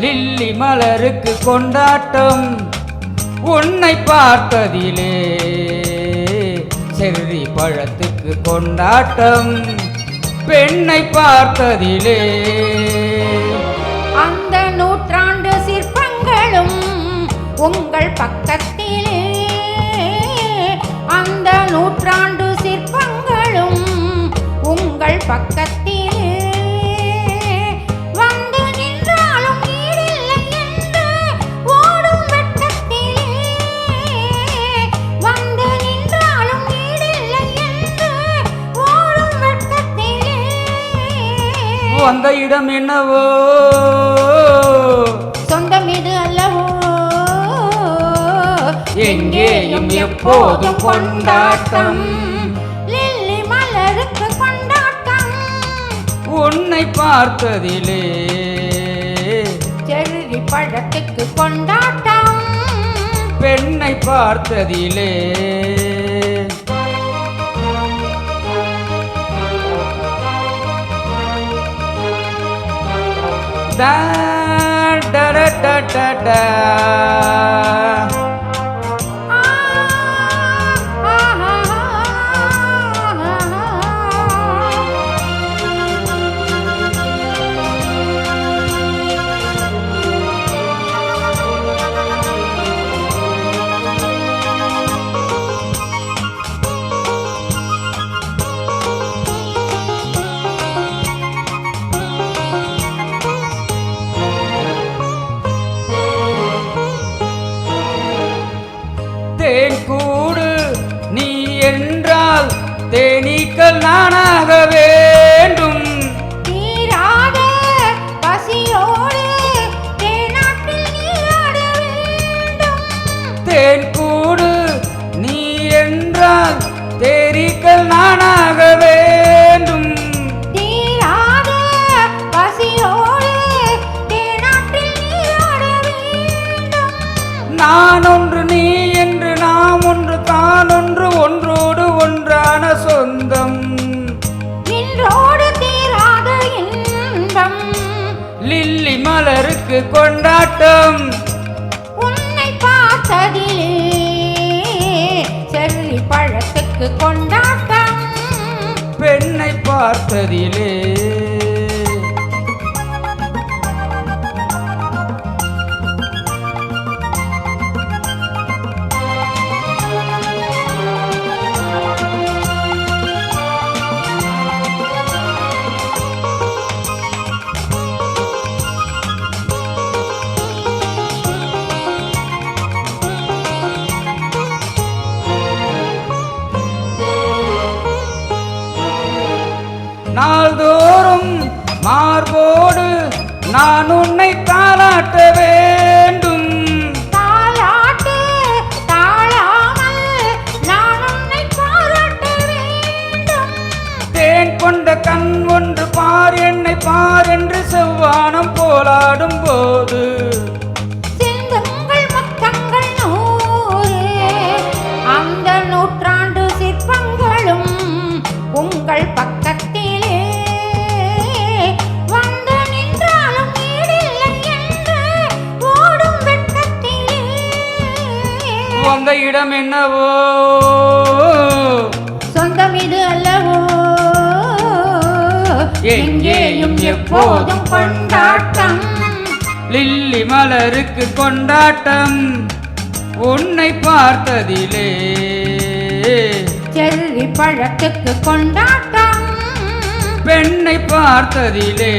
Lily மலருக்கு கொண்டாட்டம் உன்னை பார்த்ததிலே, செர்ரி பழத்துக்கு கொண்டாட்டம் பெண்ணை பார்த்ததிலே. அந்த நூற்றாண்டு சிற்பங்களும் உங்கள் பக்கத்திலே, அந்த நூற்றாண்டு சிற்பங்களும் உங்கள் பக்கத்திலே. அந்த இடம் என்னவோ சொந்தம் இது அல்லவோ, எங்கேயும் எப்போதும் கொண்டாட்டம். லில்லி மலருக்கு கொண்டாட்டம் உன்னை பார்த்ததிலே, செர்ரி பழத்துக்கு கொண்டாட்டம் பெண்ணை பார்த்ததிலே. Da da da da da da. தேன் கூடு நீ என்றால் தேனீக்கள் நானாக வேண்டும். தீராத பசியோடு தேனாட்டில் நீராட வேண்டும். தேன் கூடு நீ என்றால் தேனீக்கள் நானாக வேண்டும். தீராத பசியோடு தேனாட்டில் நீராட வேண்டும். நான் ஒன்று நீ என்று, நாம் ஒன்று தான் ஒன்று, ஒன்றோடு ஒன்றான சொந்தம். நின்றோடு தீராத இன்பம். லில்லி மலருக்கு கொண்டாட்டம் உன்னை பார்த்ததிலே, செர்ரி பழத்துக்கு கொண்டாட்டம் பெண்ணை பார்த்ததிலே. நாள்தோறும் மார்போடு நான் உன்னை தாளாட்ட வேண்டும். தாளாட்டு தாழாமல் நான் உன்னை பாராட்ட வேண்டும். தேன் கொண்ட கண் ஒன்று பார், என்னை பார் என்று செவ்வானம் போலாடும் போது சிந்துங்கள் முத்தங்கள் நூறு. அந்த நூற்றாண்டு சிற்பங்களும் உங்கள் பக்கத்திலே வந்து நின்றாலும் ஈடில்லை என்று ஓடும் வெட்கத்திலே. அந்த இடம் என்னவோ சொந்தம் இது அல்லவோ, எங்கேயும் எப்போதும் கொண்டாட்டம். லில்லி மலருக்கு கொண்டாட்டம் உன்னை பார்த்ததிலே, செர்ரி பழத்துக்கு கொண்டாட்டம் பெண்ணை பார்த்ததிலே.